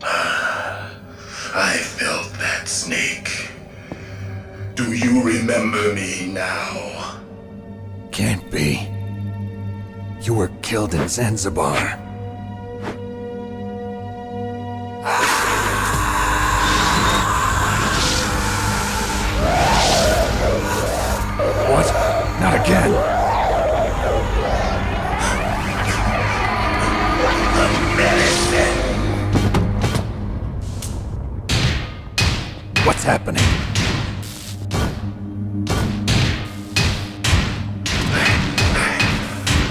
I felt that, Snake. Do you remember me now? Can't be. You were killed in Zanzibar. What? Not again! What's happening?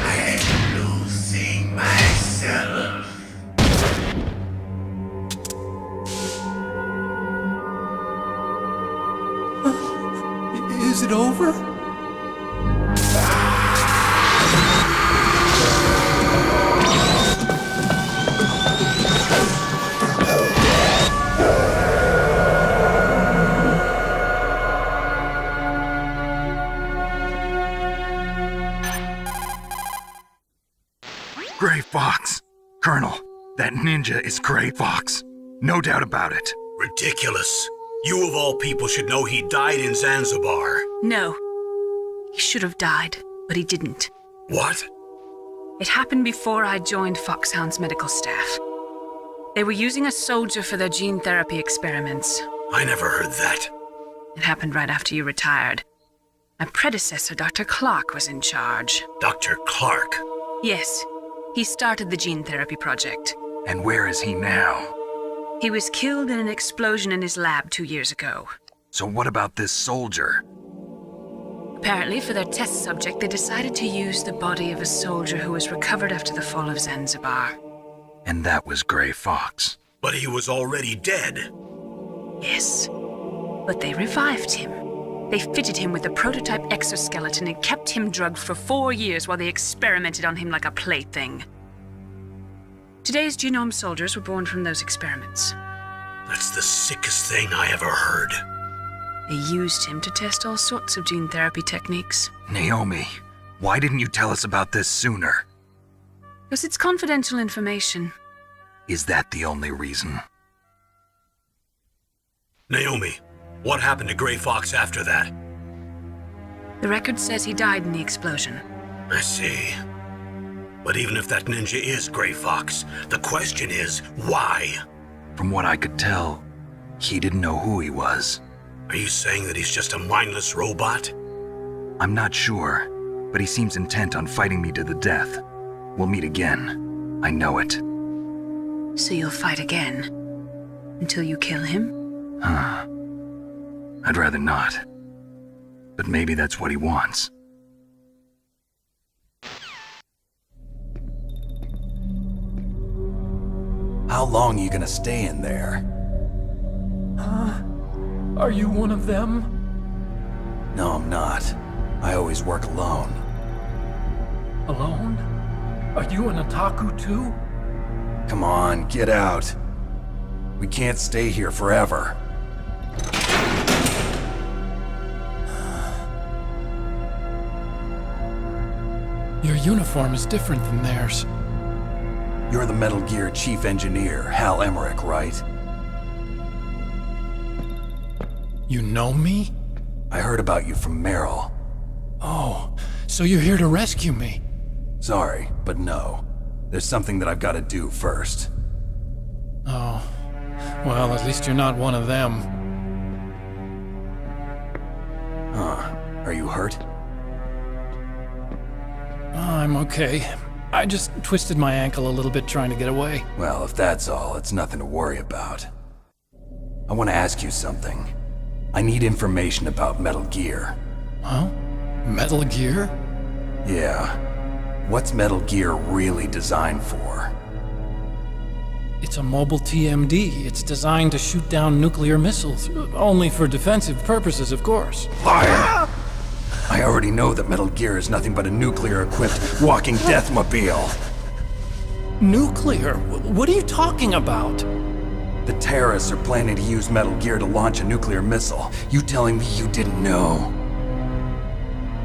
I'm losing myself. Is it over? Gray Fox. Colonel, that ninja is Gray Fox. No doubt about it. Ridiculous. You of all people should know he died in Zanzibar. No. He should have died, but he didn't. What? It happened before I joined Foxhound's medical staff. They were using a soldier for their gene therapy experiments. I never heard that. It happened right after you retired. My predecessor, Dr. Clark, was in charge. Dr. Clark? Yes, he started the gene therapy project. And where is he now? He was killed in an explosion in his lab 2 years ago. So what about this soldier? Apparently, for their test subject, they decided to use the body of a soldier who was recovered after the fall of Zanzibar. And that was Gray Fox. But he was already dead. Yes, but they revived him. They fitted him with a prototype exoskeleton and kept him drugged for 4 years while they experimented on him like a plaything. Today's genome soldiers were born from those experiments. That's the sickest thing I ever heard. They used him to test all sorts of gene therapy techniques. Naomi, why didn't you tell us about this sooner? Because it's confidential information. Is that the only reason? Naomi, what happened to Gray Fox after that? The record says he died in the explosion. I see. But even if that ninja is Gray Fox, the question is, why? From what I could tell, he didn't know who he was. Are you saying that he's just a mindless robot? I'm not sure, but he seems intent on fighting me to the death. We'll meet again. I know it. So you'll fight again? Until you kill him? I'd rather not. But maybe that's what he wants. How long are you gonna stay in there? Are you one of them? No, I'm not. I always work alone. Alone? Are you an otaku too? Come on, get out. We can't stay here forever. Your uniform is different than theirs. You're the Metal Gear Chief Engineer, Hal Emmerich, right? You know me? I heard about you from Meryl. Oh, so you're here to rescue me? Sorry, but no. There's something that I've got to do first. Oh, well, at least you're not one of them. Huh. Are you hurt? I'm okay. I just twisted my ankle a little bit trying to get away. Well, if that's all, it's nothing to worry about. I want to ask you something. I need information about Metal Gear. Huh? Metal Gear? Yeah. What's Metal Gear really designed for? It's a mobile TMD. It's designed to shoot down nuclear missiles. Only for defensive purposes, of course. Fire! I already know that Metal Gear is nothing but a nuclear-equipped walking deathmobile. Nuclear? What are you talking about? The terrorists are planning to use Metal Gear to launch a nuclear missile. You telling me you didn't know?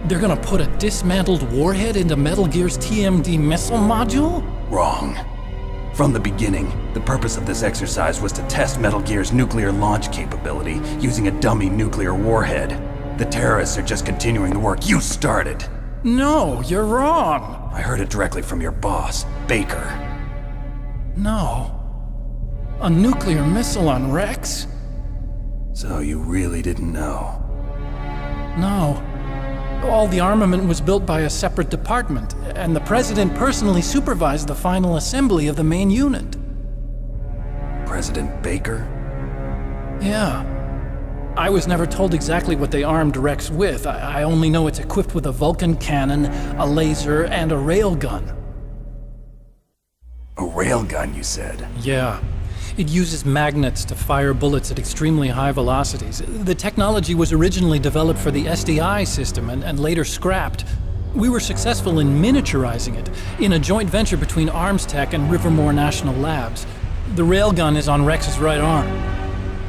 They're gonna put a dismantled warhead into Metal Gear's TMD missile module? Wrong. From the beginning, the purpose of this exercise was to test Metal Gear's nuclear launch capability using a dummy nuclear warhead. The terrorists are just continuing the work you started. No, you're wrong. I heard it directly from your boss, Baker. No. A nuclear missile on Rex? So you really didn't know? No. All the armament was built by a separate department, and the President personally supervised the final assembly of the main unit. President Baker? Yeah. I was never told exactly what they armed Rex with. I only know it's equipped with a Vulcan cannon, a laser, and a railgun. A railgun, you said? Yeah. It uses magnets to fire bullets at extremely high velocities. The technology was originally developed for the SDI system and later scrapped. We were successful in miniaturizing it in a joint venture between Arms Tech and Rivermore National Labs. The railgun is on Rex's right arm.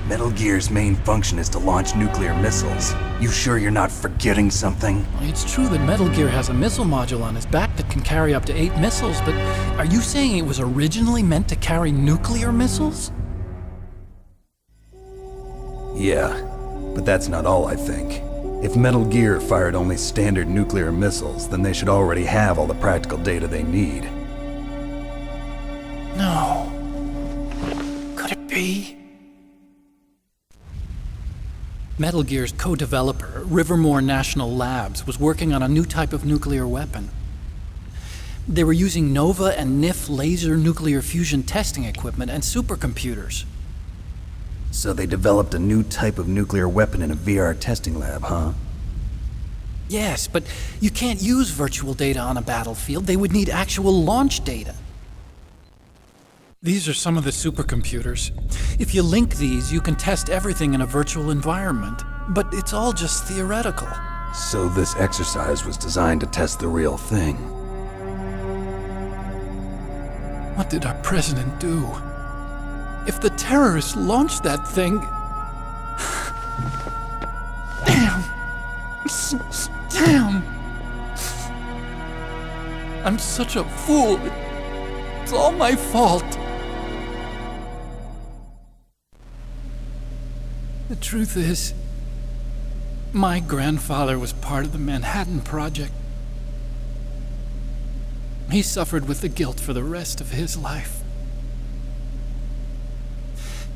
Metal Gear's main function is to launch nuclear missiles. You sure you're not forgetting something? It's true that Metal Gear has a missile module on his back that can carry up to 8 missiles, but are you saying it was originally meant to carry nuclear missiles? Yeah, but that's not all I think. If Metal Gear fired only standard nuclear missiles, then they should already have all the practical data they need. No. Could it be? Metal Gear's co-developer, Rivermore National Labs, was working on a new type of nuclear weapon. They were using NOVA and NIF laser nuclear fusion testing equipment and supercomputers. So they developed a new type of nuclear weapon in a VR testing lab, huh? Yes, but you can't use virtual data on a battlefield. They would need actual launch data. These are some of the supercomputers. If you link these, you can test everything in a virtual environment. But it's all just theoretical. So this exercise was designed to test the real thing. What did our president do? If the terrorists launched that thing... Damn! Damn! I'm such a fool. It's all my fault. The truth is, my grandfather was part of the Manhattan Project. He suffered with the guilt for the rest of his life.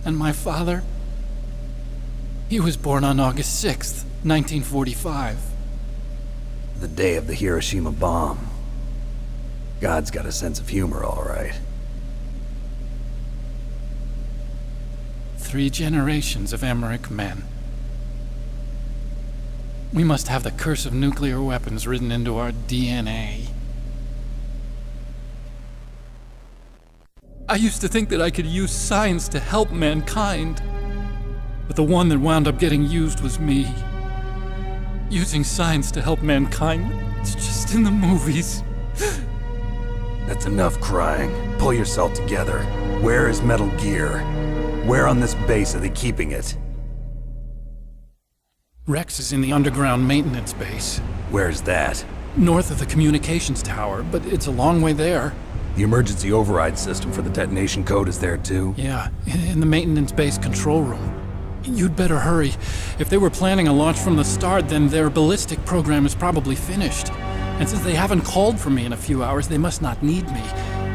And my father, he was born on August 6th, 1945. The day of the Hiroshima bomb. God's got a sense of humor, all right. 3 generations of Emmerich men. We must have the curse of nuclear weapons written into our DNA. I used to think that I could use science to help mankind, but the one that wound up getting used was me. Using science to help mankind, it's just in the movies. That's enough crying. Pull yourself together. Where is Metal Gear? Where on this base are they keeping it? Rex is in the underground maintenance base, Where's that? north of the communications tower, but it's a long way there. The emergency override system for the detonation code is there too? Yeah, in the maintenance base control room. You'd better hurry. If they were planning a launch from the start, then their ballistic program is probably finished. And since they haven't called for me in a few hours, they must not need me.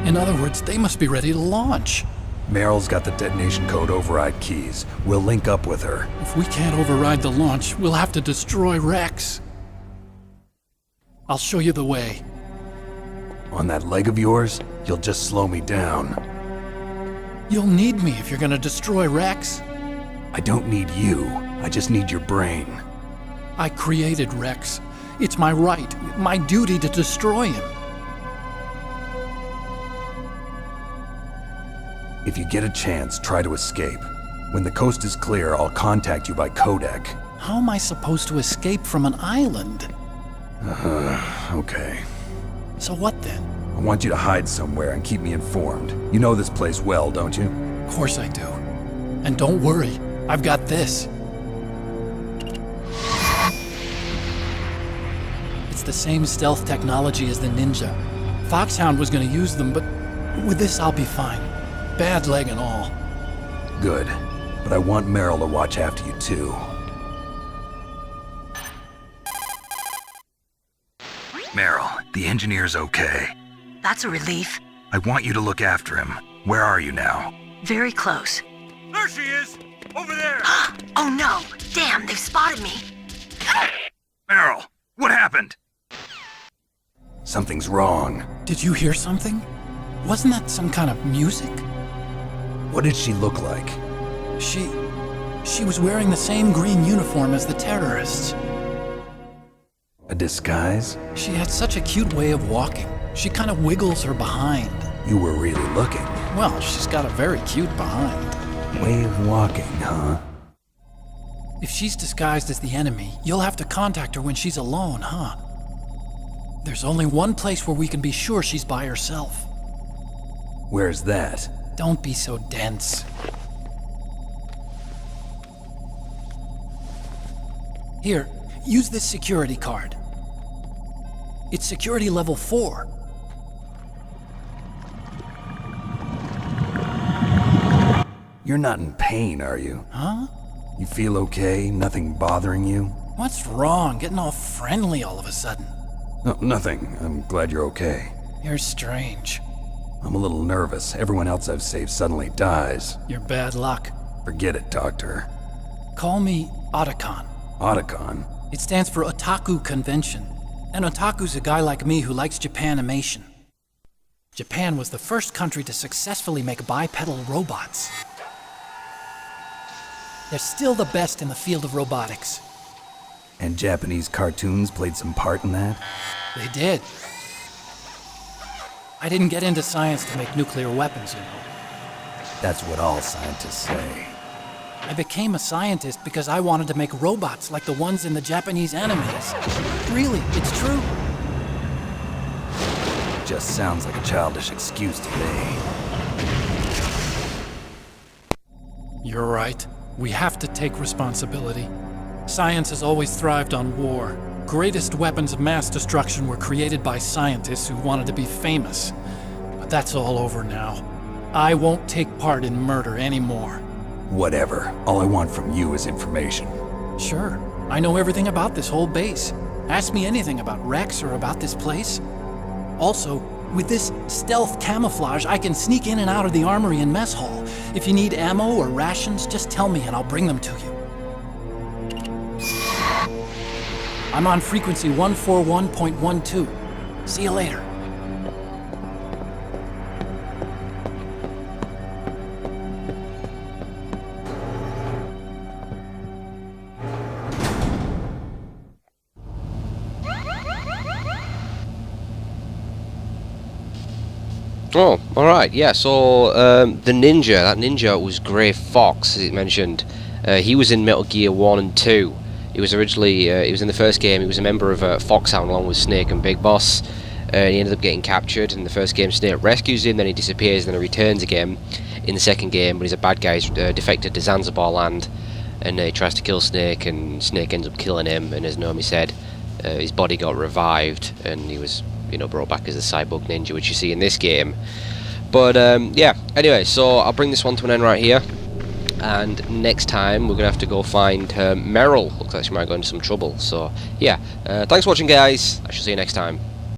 In other words, they must be ready to launch. Meryl's got the detonation code override keys. We'll link up with her. If we can't override the launch, we'll have to destroy Rex. I'll show you the way. On that leg of yours, you'll just slow me down. You'll need me if you're gonna destroy Rex. I don't need you. I just need your brain. I created Rex. It's my right, my duty to destroy him. If you get a chance, try to escape. When the coast is clear, I'll contact you by codec. How am I supposed to escape from an island? Okay. So what then? I want you to hide somewhere and keep me informed. You know this place well, don't you? Of course I do. And don't worry, I've got this. It's the same stealth technology as the Ninja. Foxhound was gonna use them, but with this I'll be fine. bad leg and all. Good. But I want Meryl to watch after you too. Meryl, the engineer's okay. That's a relief. I want you to look after him. Where are you now? Very close. There she is! Over there! Oh no! Damn, they've spotted me! Meryl, what happened? Something's wrong. Did you hear something? Wasn't that some kind of music? What did she look like? She was wearing the same green uniform as the terrorists. A disguise? She had such a cute way of walking. She kind of wiggles her behind. You were really looking. Well, she's got a very cute behind. Way of walking, huh? If she's disguised as the enemy, you'll have to contact her when she's alone, huh? There's only one place where we can be sure she's by herself. Where's that? Don't be so dense. Here, use this security card. It's security level 4. You're not in pain, are you? Huh? You feel okay? Nothing bothering you? What's wrong? Getting all friendly all of a sudden. No, nothing. I'm glad you're okay. You're strange. I'm a little nervous. Everyone else I've saved suddenly dies. You're bad luck. Forget it, Doctor. Call me Otacon. Otacon? It stands for Otaku Convention. An otaku's a guy like me who likes Japanimation. Japan was the first country to successfully make bipedal robots. They're still the best in the field of robotics. And Japanese cartoons played some part in that? They did. I didn't get into science to make nuclear weapons, you know. That's what all scientists say. I became a scientist because I wanted to make robots like the ones in the Japanese animes. Really, it's true. Just sounds like a childish excuse to me. You're right. We have to take responsibility. Science has always thrived on war. Greatest weapons of mass destruction were created by scientists who wanted to be famous. But that's all over now. I won't take part in murder anymore. Whatever. All I want from you is information. Sure. I know everything about this whole base. Ask me anything about Rex or about this place. Also, with this stealth camouflage, I can sneak in and out of the armory and mess hall. If you need ammo or rations, just tell me and I'll bring them to you. I'm on frequency 141.12. See you later. Oh, alright, yeah, so the ninja, that ninja was Grey Fox, as it mentioned. He was in Metal Gear 1 and 2. He was originally, he was in the first game, he was a member of Foxhound along with Snake and Big Boss. He ended up getting captured. In the first game, Snake rescues him, then he disappears, then he returns again in the second game, but he's a bad guy. He's defected to Zanzibar land, and he tries to kill Snake, and Snake ends up killing him, and as Naomi said, his body got revived, and he was, you know, brought back as a cyborg ninja, which you see in this game. But yeah, anyway, so I'll bring this one to an end right here, and next time we're gonna have to go find Meryl. Looks like she might go into some trouble. So yeah, thanks for watching, guys. I shall see you next time.